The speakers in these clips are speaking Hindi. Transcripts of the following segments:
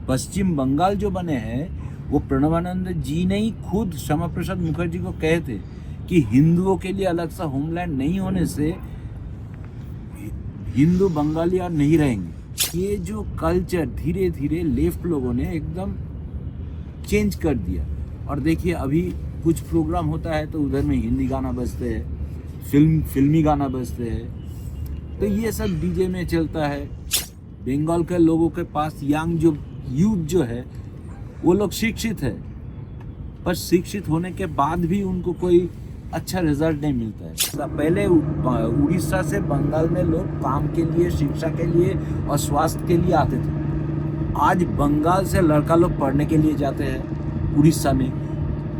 पश्चिम बंगाल जो बने हैं वो प्रणवानंद जी ने ही खुद श्यामा प्रसाद मुखर्जी को कहे थे कि हिंदुओं के लिए अलग सा होमलैंड नहीं होने से हिंदू बंगाली और नहीं रहेंगे। ये जो कल्चर धीरे धीरे लेफ्ट लोगों ने एकदम चेंज कर दिया। और देखिए अभी कुछ प्रोग्राम होता है तो उधर में हिंदी गाना बजते हैं, फिल्मी गाना बजते हैं, तो ये सब डीजे में चलता है। बंगाल के लोगों के पास यंग जो यूथ जो है वो लोग शिक्षित है, पर शिक्षित होने के बाद भी उनको कोई अच्छा रिजल्ट नहीं मिलता है। पहले उड़ीसा से बंगाल में लोग काम के लिए, शिक्षा के लिए और स्वास्थ्य के लिए आते थे। आज बंगाल से लड़का लोग पढ़ने के लिए जाते हैं, उड़ीसा में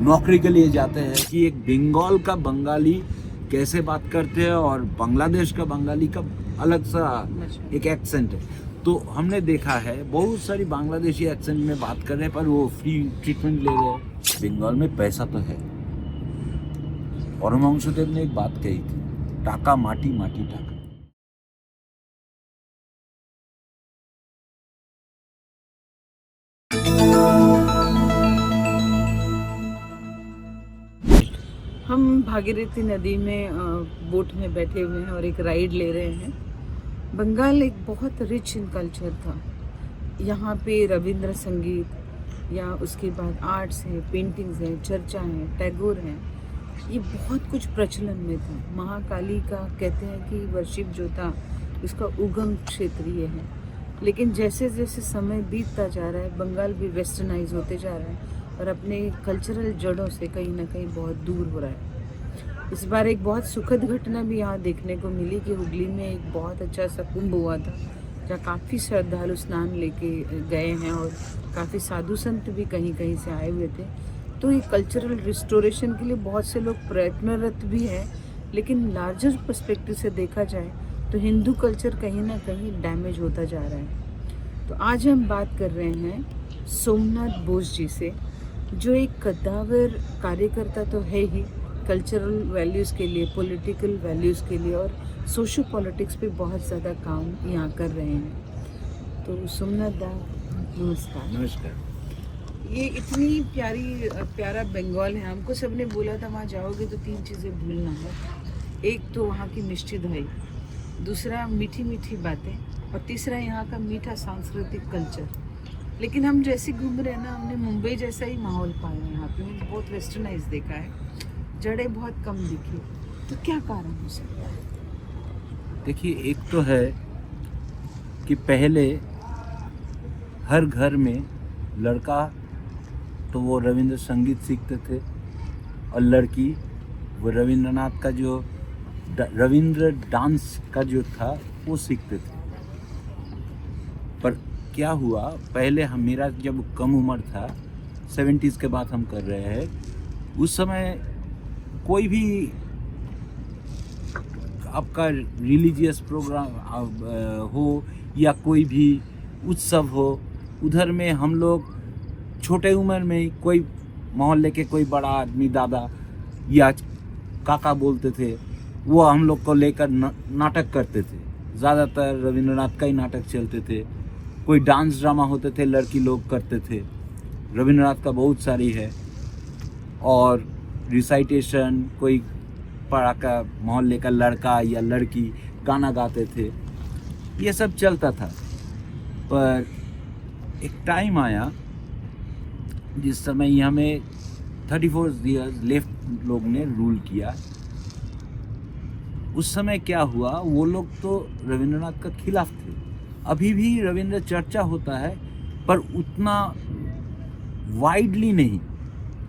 नौकरी के लिए जाते हैं। कि एक बंगाल का बंगाली कैसे बात करते हैं और बांग्लादेश का बंगाली का अलग सा एक एक्सेंट है। तो हमने देखा है बहुत सारी बांग्लादेशी एक्सेंट में बात कर रहे हैं, पर वो फ्री ट्रीटमेंट ले रहे हैं। बंगाल में पैसा तो है। परमहंसदेव ने एक बात कही थी, टाका माटी माटी टाका। हम भागीरथी नदी में बोट में बैठे हुए हैं और एक राइड ले रहे हैं। बंगाल एक बहुत रिच इन कल्चर था। यहाँ पे रविंद्र संगीत या उसके बाद आर्ट्स है, पेंटिंग्स हैं, चर्चा है, टैगोर हैं, ये बहुत कुछ प्रचलन में था। महाकाली का कहते हैं कि वर्शिप जो था उसका उगम क्षेत्र ये है। लेकिन जैसे जैसे समय बीतता जा रहा है बंगाल भी वेस्टर्नाइज होते जा रहा है और अपने कल्चरल जड़ों से कहीं ना कहीं बहुत दूर हो रहा है। इस बार एक बहुत सुखद घटना भी यहाँ देखने को मिली कि हुगली में एक बहुत अच्छा सा कुंभ हुआ था, जहाँ काफ़ी श्रद्धालु स्नान लेके गए हैं और काफ़ी साधु संत भी कहीं कहीं से आए हुए थे। तो ये कल्चरल रिस्टोरेशन के लिए बहुत से लोग प्रयत्नरत भी हैं, लेकिन लार्जर पर्सपेक्टिव से देखा जाए तो हिंदू कल्चर कहीं ना कहीं डैमेज होता जा रहा है। तो आज हम बात कर रहे हैं सोमनाथ बोस जी से, जो एक कद्दावर कार्यकर्ता तो है ही कल्चरल वैल्यूज़ के लिए, पॉलिटिकल वैल्यूज़ के लिए और सोशो पॉलिटिक्स पे बहुत ज़्यादा काम यहाँ कर रहे हैं। तो सोमनाथ दा नमस्कार। नमस्कार। ये इतनी प्यारा बंगाल है। हमको सबने बोला था वहाँ जाओगे तो 3 चीज़ें भूलना है। एक तो वहाँ की मिष्टी दही, दूसरा मीठी मीठी बातें और तीसरा यहाँ का मीठा सांस्कृतिक कल्चर। लेकिन हम जैसे घूम रहे हैं ना, हमने मुंबई जैसा ही माहौल पाया यहाँ पे। हमने बहुत वेस्टर्नाइज देखा है, जड़ें बहुत कम दिखी। तो क्या कारण हो सकता है? देखिए एक तो है कि पहले हर घर में लड़का तो वो रविंद्र संगीत सीखते थे और लड़की वो रविंद्रनाथ का जो रविंद्र डांस का जो था वो सीखते थे। पर क्या हुआ, पहले मेरा जब कम उम्र था, 70s के बाद हम कर रहे हैं, उस समय कोई भी आपका रिलीजियस प्रोग्राम हो या कोई भी उत्सव हो, उधर में हम लोग छोटे उम्र में कोई मोहल्ले के कोई बड़ा आदमी, दादा या काका बोलते थे, वो हम लोग को लेकर नाटक करते थे। ज़्यादातर रविंद्रनाथ का ही नाटक चलते थे। कोई डांस ड्रामा होते थे, लड़की लोग करते थे, रविंद्रनाथ का बहुत सारी है। और रिसाइटेशन, कोई पढ़ा का मोहल्ले का लड़का या लड़की गाना गाते थे, ये सब चलता था। पर एक टाइम आया जिस समय यहाँ में 34 ईयर्स लेफ्ट लोग ने रूल किया। उस समय क्या हुआ, वो लोग तो रविंद्रनाथ का खिलाफ थे। अभी भी रविंद्र चर्चा होता है पर उतना वाइडली नहीं।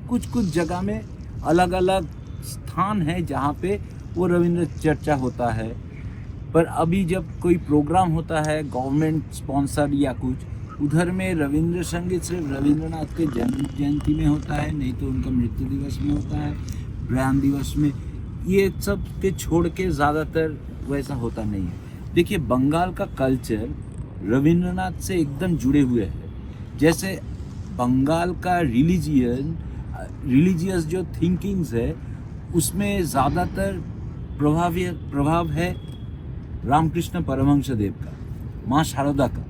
कुछ कुछ जगह में अलग अलग स्थान है जहाँ पे वो रविंद्र चर्चा होता है। पर अभी जब कोई प्रोग्राम होता है गवर्नमेंट स्पॉन्सर या कुछ, उधर में रविंद्र संगीत सिर्फ रविंद्रनाथ के जन्म जयंती में होता है, नहीं तो उनका मृत्यु दिवस में होता है, प्रयाण दिवस में। ये सब के छोड़ के ज़्यादातर वैसा होता नहीं है। देखिए बंगाल का कल्चर रविंद्रनाथ से एकदम जुड़े हुए हैं। जैसे बंगाल का रिलीजियस जो थिंकिंग्स है उसमें ज़्यादातर प्रभाव है रामकृष्ण परमहंस देव का, माँ शारदा का।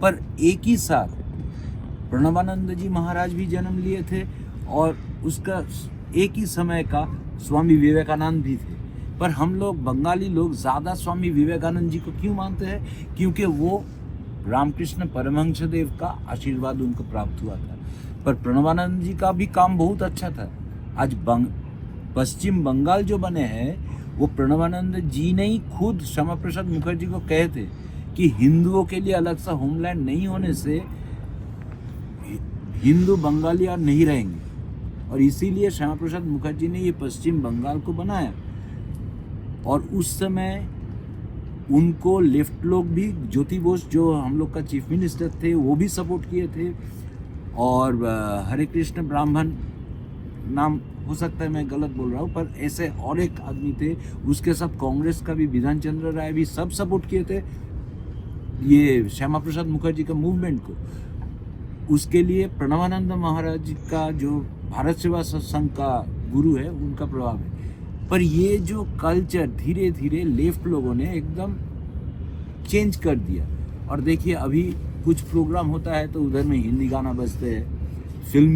पर एक ही साथ प्रणवानंद जी महाराज भी जन्म लिए थे और उसका एक ही समय का स्वामी विवेकानंद भी थे। पर हम लोग बंगाली लोग ज़्यादा स्वामी विवेकानंद जी को क्यों मानते हैं? क्योंकि वो रामकृष्ण परमहंस देव का आशीर्वाद उनको प्राप्त हुआ था। पर प्रणवानंद जी का भी काम बहुत अच्छा था। आज पश्चिम बंगाल जो बने हैं वो प्रणवानंद जी ने ही खुद श्यामा प्रसाद मुखर्जी को कहे थे कि हिंदुओं के लिए अलग सा होमलैंड नहीं होने से हिंदू बंगाली और नहीं रहेंगे, और इसीलिए श्यामा प्रसाद मुखर्जी ने ये पश्चिम बंगाल को बनाया। और उस समय उनको लेफ्ट लोग भी, ज्योति बोस जो हम लोग का चीफ मिनिस्टर थे, वो भी सपोर्ट किए थे। और हरे कृष्ण ब्राह्मण नाम हो सकता है मैं गलत बोल रहा हूँ, पर ऐसे और एक आदमी थे, उसके साथ कांग्रेस का भी विधान चंद्र राय भी, सब सपोर्ट किए थे ये श्यामा प्रसाद मुखर्जी का मूवमेंट को। उसके लिए प्रणवानंद महाराज का जो भारत सेवा संघ का गुरु है, उनका प्रभाव है। पर ये जो कल्चर धीरे धीरे लेफ्ट लोगों ने एकदम चेंज कर दिया। और देखिए अभी कुछ प्रोग्राम होता है तो उधर में हिंदी गाना बजते हैं,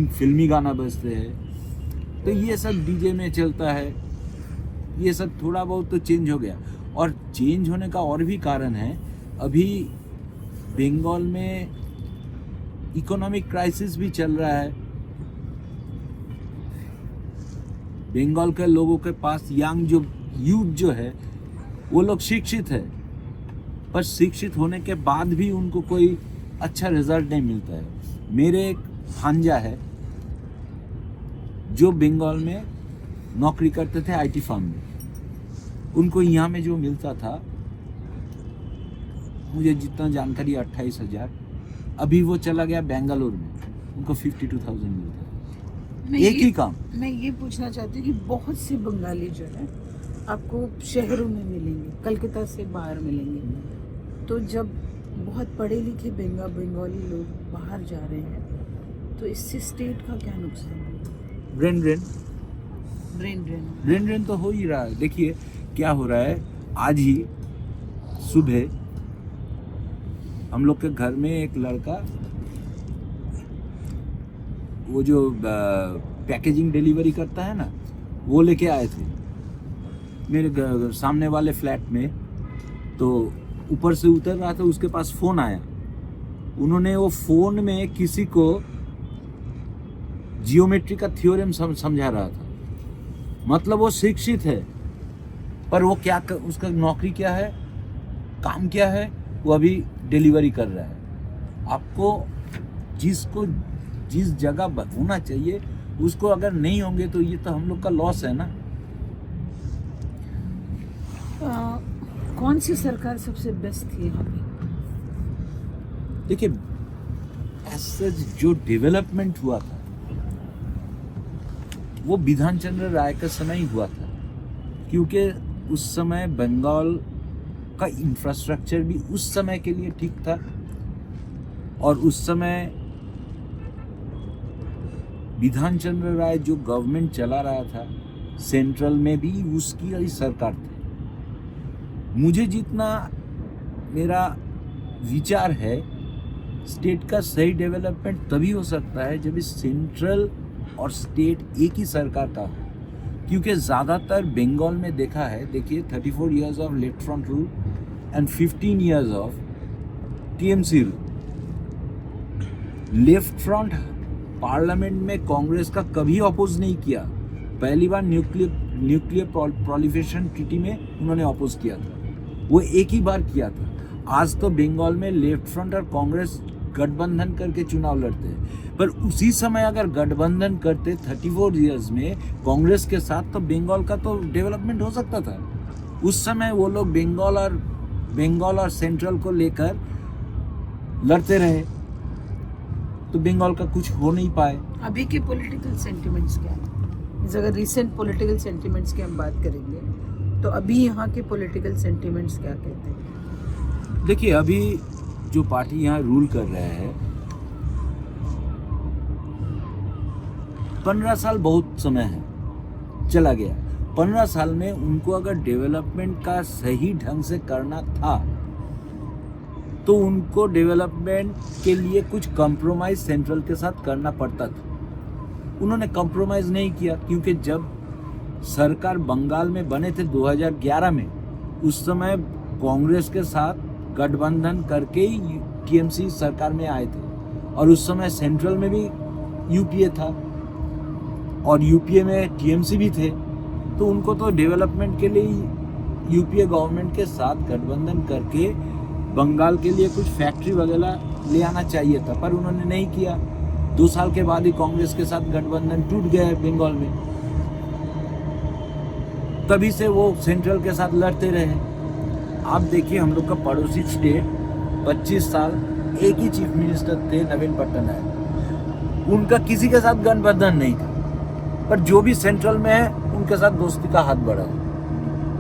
फिल्मी गाना बजते हैं, तो ये सब डीजे में चलता है। ये सब थोड़ा बहुत तो चेंज हो गया। और चेंज होने का और भी कारण है, अभी बंगाल में इकोनॉमिक क्राइसिस भी चल रहा है। बंगाल के लोगों के पास यंग जो यूथ जो है वो लोग शिक्षित है, पर शिक्षित होने के बाद भी उनको कोई अच्छा रिजल्ट नहीं मिलता है। मेरे एक भांजा है जो बंगाल में नौकरी करते थे आईटी फर्म में, उनको यहाँ में जो मिलता था, मुझे जितना जानकारी 28,000, अभी वो चला गया बेंगलोर में, उनको 52,000 मिलता है एक ही काम। मैं ये पूछना चाहती हूँ कि बहुत से बंगाली जो है आपको शहरों में मिलेंगे, कलकत्ता से बाहर मिलेंगे। तो जब बहुत पढ़े लिखे बंगाली लोग बाहर जा रहे हैं तो इससे स्टेट का क्या नुकसान है? ब्रेन ड्रेन तो हो ही रहा है। देखिए क्या हो रहा है, आज ही सुबह हम लोग के घर में एक लड़का, वो जो पैकेजिंग डिलीवरी करता है ना, वो लेके आए थे मेरे सामने वाले फ्लैट में। तो ऊपर से उतर रहा था, उसके पास फ़ोन आया। उन्होंने वो फ़ोन में किसी को जियोमेट्री का थ्योरम समझा रहा था। मतलब वो शिक्षित है, पर वो क्या उसका नौकरी क्या है, काम क्या है, वो अभी डिलीवरी कर रहा है। आपको जिस जगह होना चाहिए उसको अगर नहीं होंगे तो ये तो हम लोग का लॉस है ना। कौन सी सरकार सबसे बेस्ट थी यहाँ पे? देखिए ऐसा जो डेवलपमेंट हुआ था वो विधान चंद्र राय का समय ही हुआ था, क्योंकि उस समय बंगाल का इंफ्रास्ट्रक्चर भी उस समय के लिए ठीक था। और उस समय विधान चंद्र राय जो गवर्नमेंट चला रहा था, सेंट्रल में भी उसकी ही सरकार थी। मुझे जितना मेरा विचार है, स्टेट का सही डेवलपमेंट तभी हो सकता है जब इस सेंट्रल और स्टेट एक ही सरकार का हो। क्योंकि ज़्यादातर बंगाल में देखा है, देखिए 34 years of left front rule and 15 years of TMC rule. Left front parliament में कांग्रेस का कभी अपोज नहीं किया। पहली बार न्यूक्लियर प्रोलिफरेशन ट्रीटी में उन्होंने अपोज किया था, वो एक ही बार किया था। आज तो बंगाल में लेफ्ट फ्रंट और कांग्रेस गठबंधन करके चुनाव लड़ते हैं, पर उसी समय अगर गठबंधन करते 34 years में कांग्रेस के साथ, तो बंगाल का तो डेवलपमेंट हो सकता था। उस समय वो लोग बंगाल और सेंट्रल को लेकर लड़ते रहे, तो बंगाल का कुछ हो नहीं पाए। अभी के पॉलिटिकल सेंटिमेंट्स क्या है? अगर रिसेंट पॉलिटिकल सेंटिमेंट्स की हम बात करेंगे तो अभी यहाँ के पॉलिटिकल सेंटिमेंट्स क्या कहते हैं? देखिए अभी जो पार्टी यहाँ रूल कर रहे हैं, 15 साल बहुत समय है, चला गया। 15 साल में उनको अगर डेवलपमेंट का सही ढंग से करना था तो उनको डेवलपमेंट के लिए कुछ कंप्रोमाइज सेंट्रल के साथ करना पड़ता था। उन्होंने कंप्रोमाइज नहीं किया, क्योंकि जब सरकार बंगाल में बने थे 2011 में, उस समय कांग्रेस के साथ गठबंधन करके ही टीएमसी सरकार में आए थे, और उस समय सेंट्रल में भी यूपीए था और यूपीए में टीएमसी भी थे। तो उनको तो डेवलपमेंट के लिए यूपीए गवर्नमेंट के साथ गठबंधन करके बंगाल के लिए कुछ फैक्ट्री वगैरह ले आना चाहिए था, पर उन्होंने नहीं किया। 2 साल के बाद ही कांग्रेस के साथ गठबंधन टूट गया है बंगाल में, तभी से वो सेंट्रल के साथ लड़ते रहे। आप देखिए, हम लोग का पड़ोसी स्टेट 25 साल एक ही चीफ मिनिस्टर थे, नवीन पटनायक, उनका किसी के साथ गठबंधन नहीं था, पर जो भी सेंट्रल में है उनके साथ दोस्ती का हाथ बढ़ा।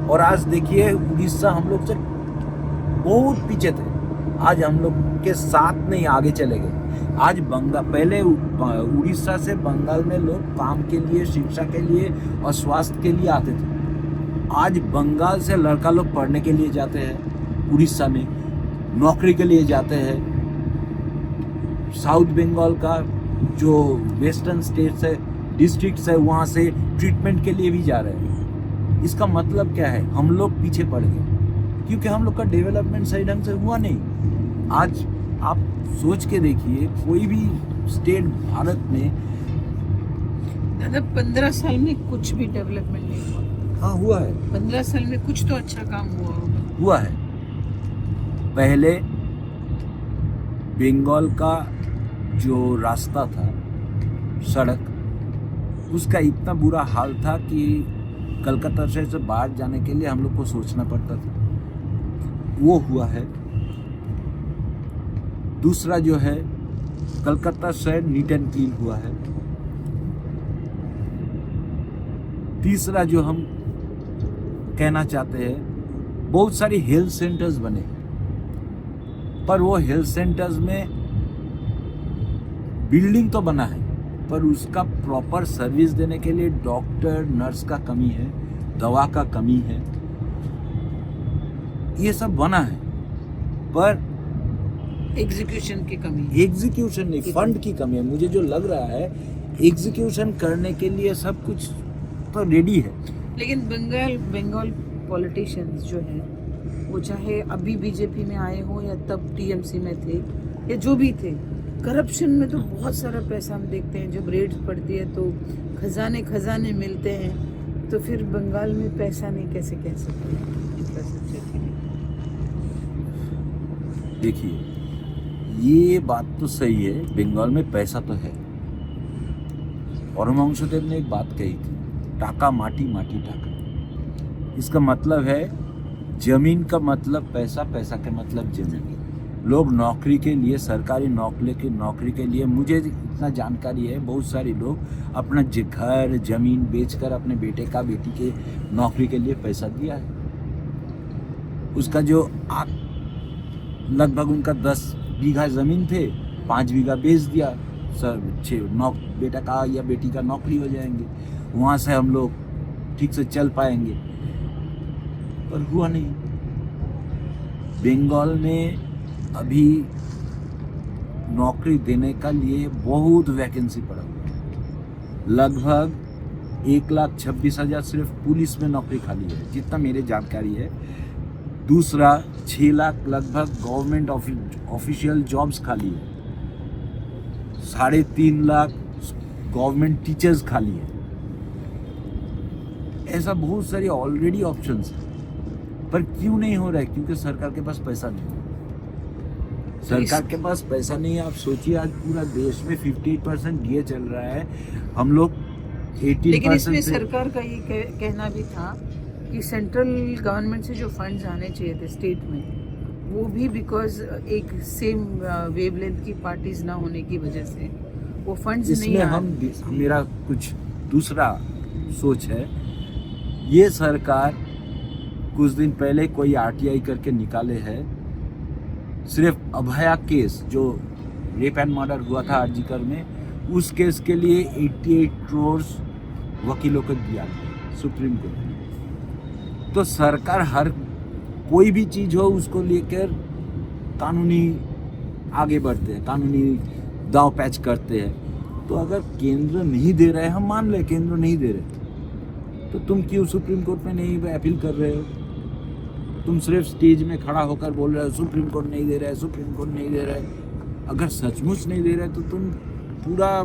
और आज देखिए, उड़ीसा हम लोग से बहुत पीछे थे, आज हम लोग के साथ नहीं आगे चले गए। आज पहले उड़ीसा से बंगाल में लोग काम के लिए, शिक्षा के लिए और स्वास्थ्य के लिए आते थे। आज बंगाल से लड़का लोग पढ़ने के लिए जाते हैं, उड़ीसा में नौकरी के लिए जाते हैं। साउथ बंगाल का जो वेस्टर्न स्टेट्स है, डिस्ट्रिक्ट्स है, वहाँ से ट्रीटमेंट के लिए भी जा रहे हैं। इसका मतलब क्या है? हम लोग पीछे पड़ गए, क्योंकि हम लोग का डेवलपमेंट सही ढंग से हुआ नहीं। आज आप सोच के देखिए, कोई भी स्टेट भारत में दादा 15 साल में कुछ भी डेवलपमेंट नहीं हुआ। हाँ, हुआ है। 15 साल में कुछ तो अच्छा काम हुआ है। पहले बंगाल का जो रास्ता था, सड़क, उसका इतना बुरा हाल था कि कलकत्ता शहर से बाहर जाने के लिए हम लोग को सोचना पड़ता था। वो हुआ है। दूसरा जो है, कलकत्ता शहर नीट एंड क्लीन हुआ है। तीसरा जो हम कहना चाहते हैं, बहुत सारी हेल्थ सेंटर्स बने, पर वो हेल्थ सेंटर्स में बिल्डिंग तो बना है, पर उसका प्रॉपर सर्विस देने के लिए डॉक्टर नर्स का कमी है, दवा का कमी है। ये सब बना है, पर एग्जीक्यूशन की कमी, एग्जीक्यूशन नहीं, फंड की कमी है। मुझे जो लग रहा है, एग्जीक्यूशन करने के लिए सब कुछ तो रेडी है। लेकिन बंगाल पॉलिटिशियंस जो हैं, वो चाहे अभी बीजेपी में आए हो या तब टीएमसी में थे या जो भी थे, करप्शन में तो बहुत सारा पैसा हम देखते हैं। जब रेड्स पड़ती है तो खजाने मिलते हैं, तो फिर बंगाल में पैसा नहीं कैसे कह सकते इंफ्रास्ट्रक्चर के लिए। देखिए, ये बात तो सही है, बंगाल में पैसा तो है। परमहंसदेव ने एक बात कही थी, टाका माटी, माटी टाका। इसका मतलब है, जमीन का मतलब पैसा, पैसा का मतलब जमीन। लोग नौकरी के लिए, सरकारी नौकरी के लिए, मुझे इतना जानकारी है, बहुत सारे लोग अपना घर जमीन बेचकर अपने बेटे का, बेटी के नौकरी के लिए पैसा दिया है। उसका जो लगभग उनका 10 बीघा जमीन थे, 5 बीघा बेच दिया, बेटा का या बेटी का नौकरी हो जाएंगे, वहाँ से हम लोग ठीक से चल पाएंगे। पर हुआ नहीं। बंगाल में अभी नौकरी देने का लिए बहुत वैकेंसी पड़ा हुआ है। लगभग 1,26,000 सिर्फ पुलिस में नौकरी खाली है, जितना मेरे जानकारी है। दूसरा 6 लाख लगभग गवर्नमेंट ऑफिशियल जॉब्स खाली है। 3.5 लाख गवर्नमेंट टीचर्स खाली है। ऐसा बहुत सारी ऑलरेडी ऑप्शंस है, पर क्यों नहीं हो रहा है? क्योंकि सरकार के पास पैसा नहीं है। सरकार के पास पैसा नहीं है। आप सोचिए, आज पूरा देश में 58% डीए चल रहा है, हम लोग 18%। लेकिन इसमें सरकार का ये कहना भी था कि सेंट्रल गवर्नमेंट से जो फंड्स आने चाहिए थे स्टेट में, वो भी बिकॉज एक सेम वेवलेंथ की पार्टीज ना होने की वजह से वो फंड्स नहीं आ रहे। मेरा कुछ दूसरा सोच है। ये सरकार कुछ दिन पहले कोई आरटीआई करके निकाले है, सिर्फ अभया केस जो रेप एंड मर्डर हुआ था आरजीकर में, उस केस के लिए 88 करोड़ वकीलों को दिया सुप्रीम कोर्ट। तो सरकार हर कोई भी चीज हो उसको लेकर कानूनी आगे बढ़ते हैं, कानूनी दाव पैच करते हैं। तो अगर केंद्र नहीं दे रहा है, हम मान ले केंद्र नहीं दे रहे, तो तुम क्यों सुप्रीम कोर्ट में नहीं अपील कर रहे हो? तुम सिर्फ स्टेज में खड़ा होकर बोल रहे हो सुप्रीम कोर्ट नहीं दे रहा है, सुप्रीम कोर्ट नहीं दे रहा है। अगर सचमुच नहीं दे रहा है तो तुम पूरा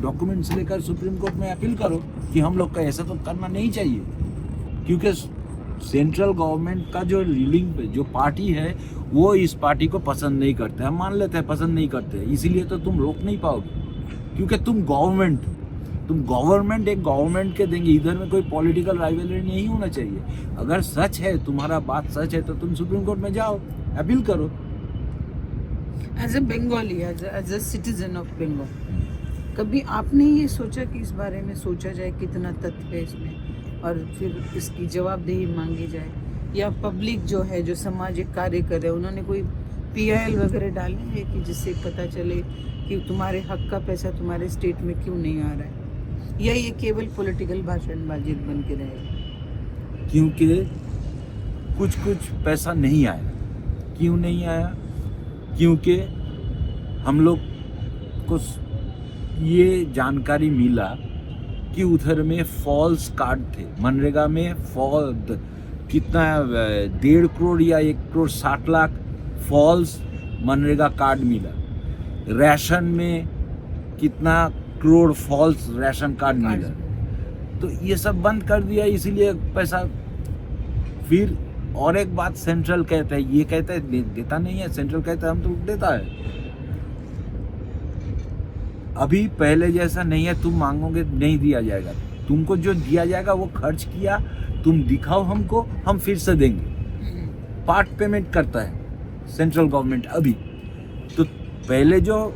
डॉक्यूमेंट्स लेकर सुप्रीम कोर्ट में अपील करो कि हम लोग का ऐसा तो करना नहीं चाहिए, क्योंकि सेंट्रल गवर्नमेंट का जो रूलिंग जो पार्टी है वो इस पार्टी को पसंद नहीं करते। हम मान लेते हैं पसंद नहीं करते, इसीलिए तो तुम रोक नहीं पाओगे, क्योंकि तुम गवर्नमेंट एक गवर्नमेंट के देंगे। इधर में कोई पॉलिटिकल राइवलरी नहीं होना चाहिए। अगर सच है, तुम्हारा बात सच है, तो तुम सुप्रीम कोर्ट में जाओ, अपील करो। As a Bengali, as a citizen of Bengal, कभी आपने ये सोचा कि इस बारे में सोचा जाए कितना तथ्य है इसमें और फिर इसकी जवाबदेही मांगी जाए? या पब्लिक जो है, जो सामाजिक कार्य कर रहे हैं, उन्होंने कोई PIL वगैरह डाले हैं कि जिससे पता चले कि तुम्हारे हक का पैसा तुम्हारे स्टेट में क्यों नहीं आ रहा है, या ये केवल पॉलिटिकल भाषणबाजी बन के रहेगा? क्योंकि कुछ पैसा नहीं आया। क्यों नहीं आया? क्योंकि हम लोग को ये जानकारी मिला कि उधर में फॉल्स कार्ड थे। मनरेगा में कितना 1.5 करोड़ या 1,60,00,000 फॉल्स मनरेगा कार्ड मिला। राशन में कितना करोड़ फॉल्स राशन कार्ड मिला। तो ये सब बंद कर दिया, इसीलिए पैसा। फिर और एक बात, सेंट्रल कहता है, ये कहता है देता नहीं है, सेंट्रल कहता है हम तो देता है। अभी पहले जैसा नहीं है, तुम मांगोगे नहीं दिया जाएगा। तुमको जो दिया जाएगा वो खर्च किया, तुम दिखाओ हमको, हम फिर से देंगे। पार्ट पेमेंट करता है सेंट्रल गवर्नमेंट अभी। तो पहले जो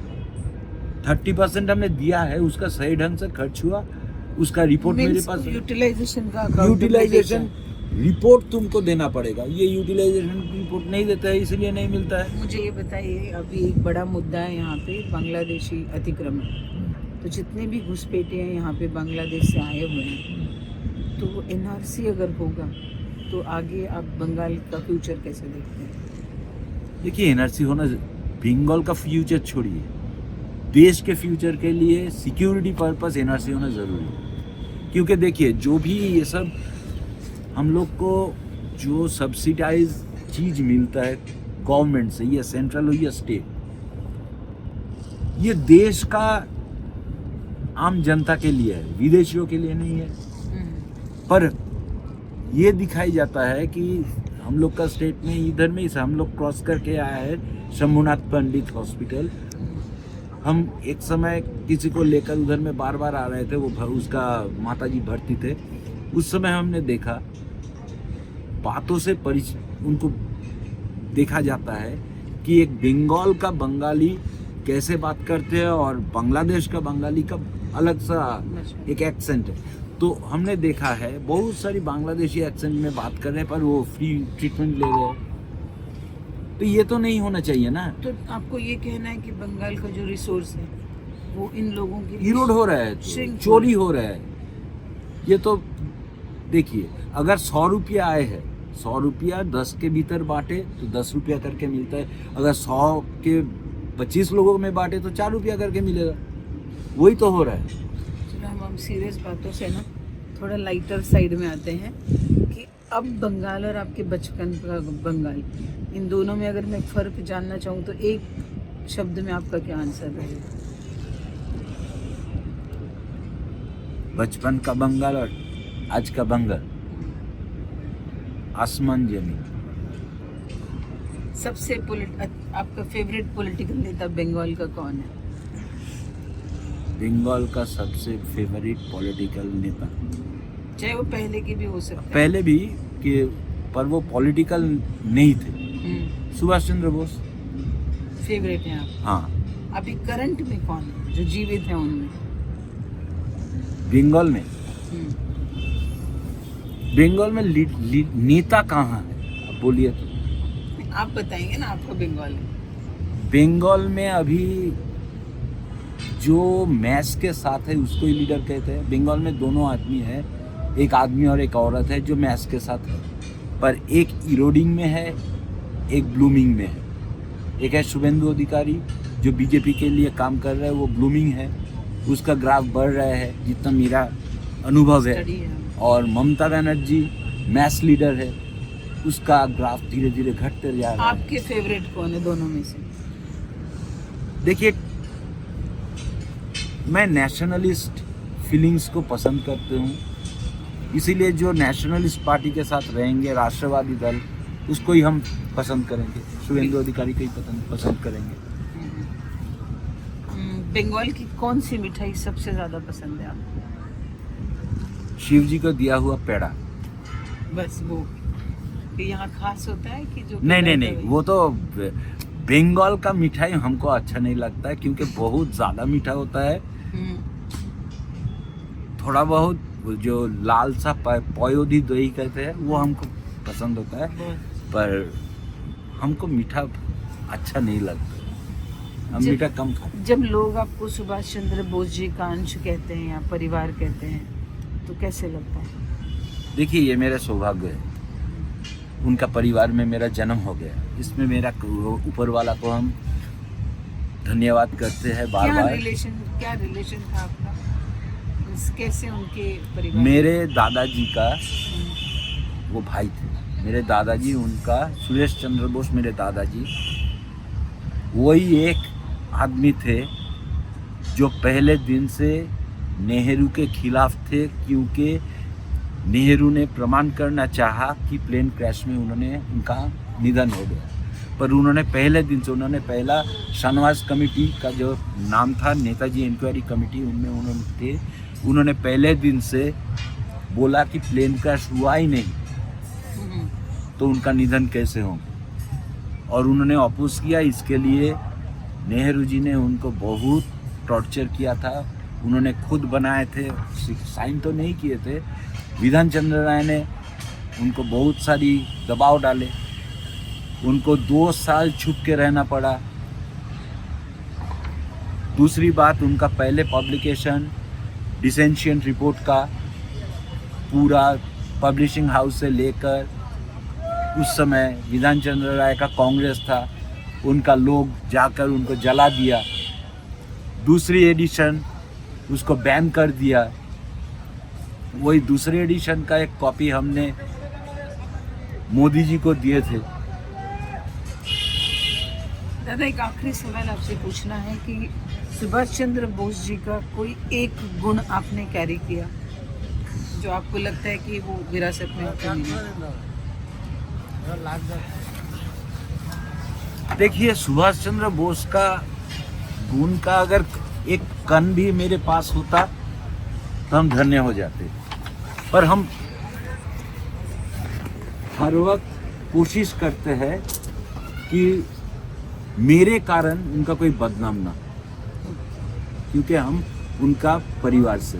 30% हमने दिया है उसका सही ढंग से खर्च हुआ, उसका रिपोर्ट मेरे पास। यूटिलाइजेशन रिपोर्ट तुमको देना पड़ेगा। ये यूटिलाइजेशन रिपोर्ट नहीं देता है, इसलिए नहीं मिलता है। मुझे ये बताइए, अभी एक बड़ा मुद्दा है यहाँ पे बांग्लादेशी अतिक्रमण। तो जितने भी घुसपैठे हैं यहाँ पे बांग्लादेश से आए हुए हैं, तो NRC अगर होगा तो आगे आप बंगाल का फ्यूचर कैसे देखते हैं? देखिए, NRC होना, बंगाल का फ्यूचर छोड़िए, देश के फ्यूचर के लिए सिक्योरिटी पर्पस NRC होना ज़रूरी है। क्योंकि देखिए, जो भी ये सब हम लोग को जो सब्सिडाइज चीज़ मिलता है गवर्नमेंट से, या सेंट्रल हो या स्टेट, ये देश का आम जनता के लिए है, विदेशियों के लिए नहीं है। पर ये दिखाई जाता है कि हम लोग का स्टेट में, इधर में ही हम लोग क्रॉस करके आया है शंभुनाथ पंडित हॉस्पिटल। हम एक समय किसी को लेकर उधर में बार बार आ रहे थे, वो उसका माताजी भर्ती थे। उस समय हमने देखा, बातों से उनको देखा जाता है कि एक बंगाल का बंगाली कैसे बात करते हैं और बांग्लादेश का बंगाली का अलग सा एक एक्सेंट है। तो हमने देखा है बहुत सारी बांग्लादेशी एक्सेंट में बात कर रहे हैं, पर वो फ्री ट्रीटमेंट ले रहे हैं। तो ये तो नहीं होना चाहिए ना। तो आपको ये कहना है कि बंगाल का जो रिसोर्स है वो इन लोगों के इरोड हो रहा है, चोरी हो रहा है। ये तो देखिए, अगर 100 रुपया आए हैं, 100 रुपया 10 के भीतर बांटे तो 10 रुपया करके मिलता है। अगर 100 के 25 लोगों में बांटे तो 4 रुपया करके मिलेगा। वही तो हो रहा है। चलो, हम सीरियस बातों से ना थोड़ा लाइटर साइड में आते हैं कि अब बंगाल और आपके बचपन का बंगाल, इन दोनों में अगर मैं फ़र्क जानना चाहूँ तो एक शब्द में आपका क्या आंसर रहेगा? बचपन का बंगाल और आज का बंगाल, आसमान जमीन। सबसे आपका फेवरेट पॉलिटिकल नेता बंगाल का कौन है? बंगाल का सबसे फेवरेट पॉलिटिकल नेता, चाहे वो पहले के भी हो सकता है, पहले भी कि, पर वो पॉलिटिकल नहीं थे, सुभाष चंद्र बोस फेवरेट हैं आप? हाँ। अभी करंट में कौन है जो जीवित है उनमें? बंगाल में, बंगाल में नेता कहाँ है? अब बोलिए तो। आप बताएंगे ना, आपका बंगाल है। बंगाल में अभी जो मैस के साथ है उसको ही लीडर कहते हैं। बंगाल में दोनों आदमी है, एक आदमी और एक औरत है जो मैस के साथ है, पर एक इरोडिंग में है, एक ब्लूमिंग में है। एक है शुभेंदु अधिकारी जो बीजेपी के लिए काम कर रहा है, वो ब्लूमिंग है, उसका ग्राफ बढ़ रहा है जितना मेरा अनुभव है। स्टडी है। और ममता बनर्जी मैस लीडर है, उसका ग्राफ धीरे धीरे घटते जा रहा है। आपके फेवरेट कौन है दोनों में से? देखिए, मैं नेशनलिस्ट फीलिंग्स को पसंद करते हूँ, इसीलिए जो नेशनलिस्ट पार्टी के साथ रहेंगे, राष्ट्रवादी दल, उसको ही हम पसंद करेंगे, शुभेंदु अधिकारी को ही पसंद करेंगे। बंगाल की कौन सी मिठाई सबसे ज़्यादा पसंद है आपको? शिव जी को दिया हुआ पेड़ा। बस वो कि यहाँ खास होता है कि जो नहीं, वो तो बंगाल का मिठाई हमको अच्छा नहीं लगता है, क्योंकि बहुत ज़्यादा मीठा होता है। थोड़ा बहुत जो लाल सा पयोधी दही कहते हैं वो हमको पसंद होता है, पर हमको मीठा अच्छा नहीं लगता, हम मीठा कम खाते हैं। जब लोग आपको सुभाष चंद्र बोस जी का अंश कहते हैं या परिवार कहते हैं तो कैसे लगता है? देखिए, ये मेरा सौभाग्य है, उनका परिवार में मेरा जन्म हो गया, इसमें मेरा ऊपर वाला को हम धन्यवाद करते हैं बार बार। क्या रिलेशन था आपका? कैसे उनके परिवार? मेरे दादाजी का वो भाई थे, मेरे दादाजी, उनका सुरेश चंद्र बोस, मेरे दादाजी वही एक आदमी थे जो पहले दिन से नेहरू के खिलाफ थे, क्योंकि नेहरू ने प्रमाण करना चाहा कि प्लेन क्रैश में उनका निधन हो गया, पर उन्होंने पहले दिन से, उन्होंने पहला शाहनवाज कमेटी का जो नाम था, नेताजी इंक्वायरी कमेटी, उनमें उन्होंने पहले दिन से बोला कि प्लेन क्रैश हुआ ही नहीं तो उनका निधन कैसे हो, और उन्होंने अपोज किया। इसके लिए नेहरू जी ने उनको बहुत टॉर्चर किया था, उन्होंने खुद बनाए थे, साइन तो नहीं किए थे, विधान चंद्र राय ने उनको बहुत सारी दबाव डाले, उनको 2 साल छुप के रहना पड़ा। दूसरी बात, उनका पहले पब्लिकेशन डिसेंशियंट रिपोर्ट का पूरा पब्लिशिंग हाउस से लेकर, उस समय विधान चंद्र राय का कांग्रेस था, उनका लोग जाकर उनको जला दिया, दूसरी एडिशन उसको बैन कर दिया। वही दूसरे एडिशन का एक कॉपी हमने मोदी जी को दिए थे। दादा, एक आखिरी सवाल आपसे पूछना है कि सुभाष चंद्र बोस जी का कोई एक गुण आपने कैरी किया जो आपको लगता है कि वो विरासत में आपको मिला? देखिए, सुभाष चंद्र बोस का गुण का अगर एक कण भी मेरे पास होता तो हम धन्य हो जाते, पर हम हर वक्त कोशिश करते हैं कि मेरे कारण उनका कोई बदनाम ना, क्योंकि हम उनका परिवार से।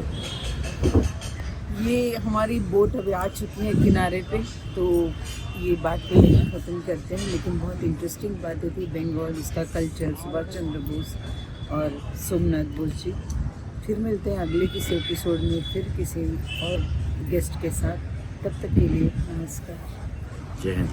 ये हमारी बोट अभी आ चुकी है किनारे पे, तो ये बात को यहीं ख़त्म करते हैं। लेकिन बहुत इंटरेस्टिंग बातें थी, बंगाल, इसका कल्चर, सुभाष चंद्र बोस और सोमनाथ बोस जी। फिर मिलते हैं अगले किसी एपिसोड में, फिर किसी और गेस्ट के साथ। तब तक के लिए नमस्कार। जय हिंद।